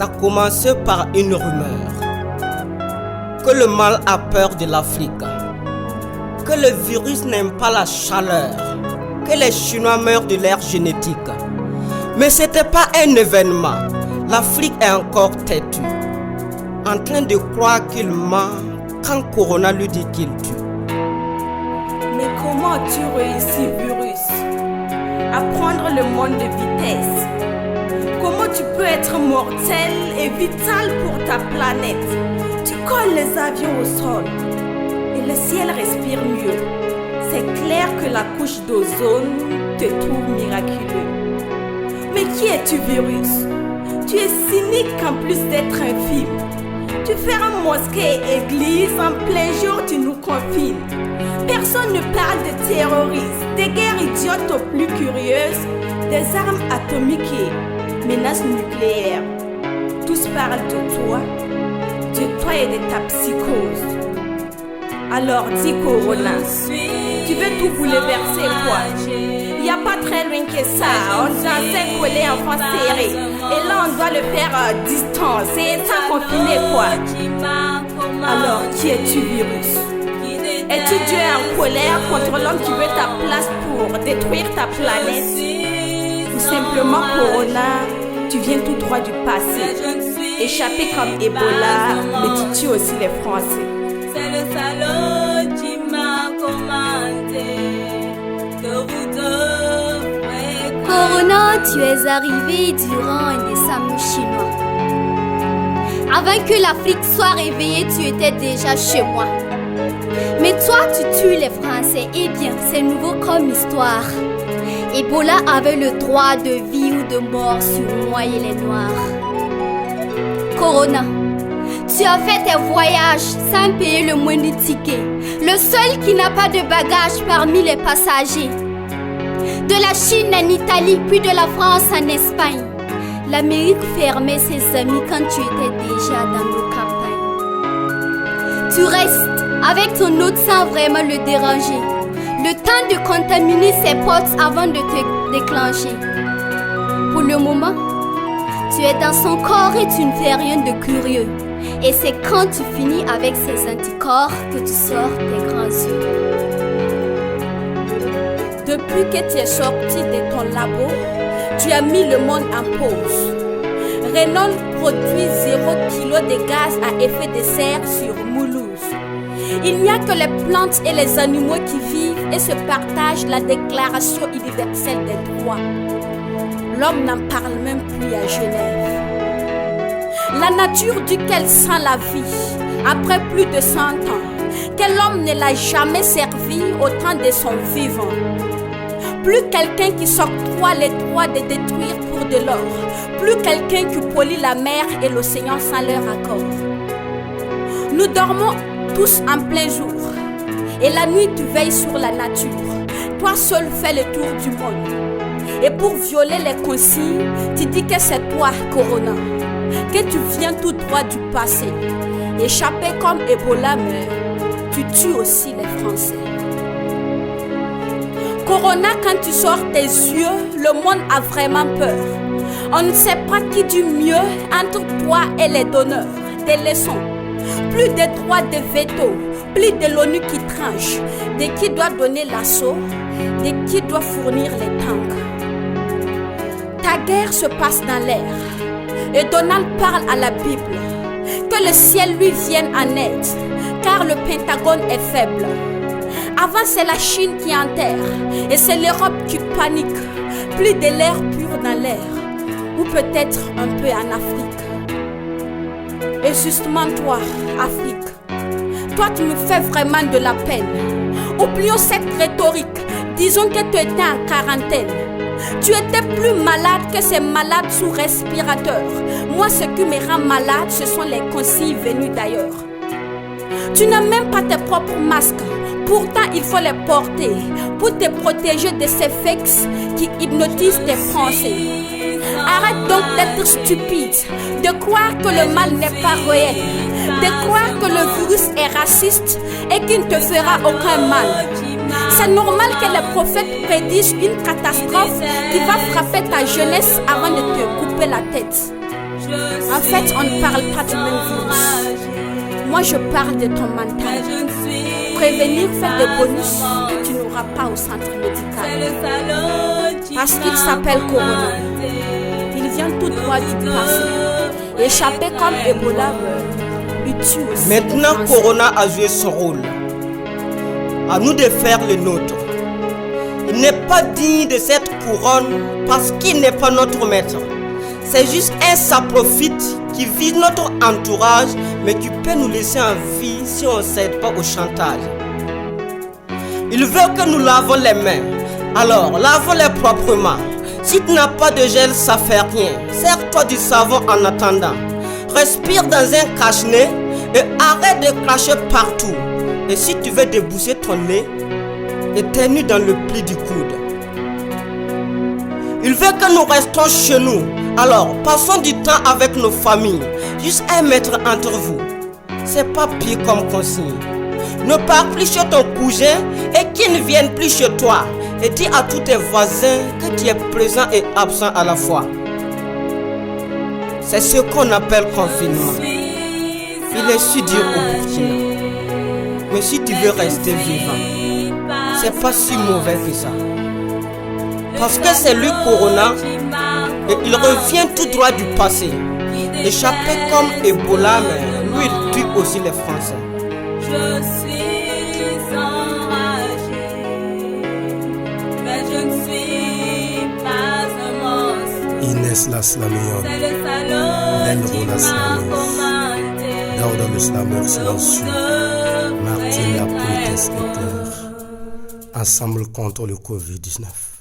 Ça a commencé par une rumeur que le mal a peur de l'Afrique, que le virus n'aime pas la chaleur, que les Chinois meurent de l'air génétique. Mais c'était pas un événement. L'Afrique est encore têtue, en train de croire qu'il ment quand Corona lui dit qu'il tue. Mais comment tu réussis, virus, à prendre le monde de vitesse? Comment tu peux être mortel et vital pour ta planète? Tu colles les avions au sol et le ciel respire mieux. C'est clair que la couche d'ozone te trouve miraculeux. Mais qui es-tu, virus? Tu es cynique en plus d'être un film. Tu fermes mosquée et église, en plein jour tu nous confines. Personne ne parle de terroristes, des guerres idiotes aux plus curieuses, des armes atomiques et menaces nucléaires. Tous parlent de toi et de ta psychose. Alors dis Corona, tu veux tout bouleverser quoi? Il n'y a pas très loin que ça, on dansait collé en France serré. Et là on doit le faire à distance et étant confiné quoi? Alors qui es-tu, virus? Es-tu Dieu en colère contre l'homme qui veut ta place pour détruire ta planète? Ou simplement Corona, tu viens tout droit du passé, échappé comme Ebola, mais tu tues aussi les Français. C'est le salaud qui m'a commandé que vous devrez. Corona, tu es arrivé durant un décembre chinois. Avant que l'Afrique soit réveillée, tu étais déjà chez moi. Mais toi, tu tues les Français. Eh bien, c'est nouveau comme histoire. Ebola avait le droit de vie ou de mort sur moi et les Noirs. Corona, tu as fait tes voyages sans payer le moindre ticket. Le seul qui n'a pas de bagages parmi les passagers. De la Chine en Italie, puis de la France en Espagne. L'Amérique fermait ses amis quand tu étais déjà dans nos campagnes. Tu restes avec ton hôte sans vraiment le déranger. Le temps de contaminer ses potes avant de te déclencher. Pour le moment, tu es dans son corps et tu ne fais rien de curieux. Et c'est quand tu finis avec ces anticorps que tu sors tes grands yeux. Depuis que tu es sorti de ton labo, tu as mis le monde en pause. Renault produit 0 kg de gaz à effet de serre sur Mulhouse. Il n'y a que les plantes et les animaux qui vivent et se partagent la Déclaration universelle des droits. L'homme n'en parle même plus à Genève. La nature dit qu'elle sent la vie après plus de 100 ans, que l'homme ne l'a jamais servi au temps de son vivant. Plus quelqu'un qui s'octroie les droits de détruire pour de l'or, plus quelqu'un qui pollue la mer et l'océan sans leur accord. Nous dormons tous en plein jour, et la nuit tu veilles sur la nature. Toi seul fais le tour du monde. Et pour violer les consignes, tu dis que c'est toi, Corona, que tu viens tout droit du passé. Échappé comme Ebola, mais tu tues aussi les Français. Corona, quand tu sors tes yeux, le monde a vraiment peur. On ne sait pas qui dit mieux entre toi et les donneurs des leçons. Plus de droits de veto, plus de l'ONU qui tranche, de qui doit donner l'assaut, de qui doit fournir les tanks. Ta guerre se passe dans l'air et Donald parle à la Bible. Que le ciel lui vienne en aide, car le Pentagone est faible. Avant c'est la Chine qui enterre et c'est l'Europe qui panique. Plus de l'air pur dans l'air, ou peut-être un peu en Afrique. Et justement toi, Afrique, toi tu me fais vraiment de la peine. Oublions cette rhétorique, disons que tu étais en quarantaine. Tu étais plus malade que ces malades sous respirateur. Moi ce qui me rend malade, ce sont les consignes venues d'ailleurs. Tu n'as même pas tes propres masques. Pourtant, il faut les porter pour te protéger de ces fakes qui hypnotisent tes pensées. Arrête donc d'être stupide, de croire que le mal n'est pas réel, de croire que le virus est raciste et qu'il ne te fera aucun mal. C'est normal que les prophètes prédisent une catastrophe qui va frapper ta jeunesse avant de te couper la tête. En fait, on ne parle pas du même virus. Moi, je parle de ton mental. Prévenir fait des bonus que tu n'auras pas au centre médical. Parce qu'il s'appelle Corona. Il vient tout droit du passé. Échappé comme Ebola il tue aussi. Maintenant, Corona a joué son rôle. À nous de faire le nôtre. Il n'est pas digne de cette couronne parce qu'il n'est pas notre maître. C'est juste un saprofite qui vise notre entourage mais qui peut nous laisser en vie si on ne cède pas au chantage. Il veut que nous lavons les mains. Alors, lavons-les proprement. Si tu n'as pas de gel, ça fait rien. Sers-toi du savon en attendant. Respire dans un cache-nez et arrête de cracher partout. Et si tu veux débousser ton nez, éternue dans le pli du coude. Il veut que nous restions chez nous. Alors, passons du temps avec nos familles. Juste 1 mètre entre vous. C'est pas pire comme consigne. Ne pars plus chez ton cousin et qu'il ne vienne plus chez toi. Et dis à tous tes voisins que tu es présent et absent à la fois. C'est ce qu'on appelle confinement. Il est si dur au Burkina. Mais si tu veux rester vivant, c'est pas si mauvais que ça. Parce que c'est lui Corona et il revient tout droit du passé. Échappé comme Ebola, mais lui il tue aussi les Français. Je suis enragé, mais je ne suis pas un monstre. Inès Laslamion, C'est le salaud qui m'a commandé. Daouda le slameur silencieux, Martine la poétesse éclair. Ensemble contre le Covid-19.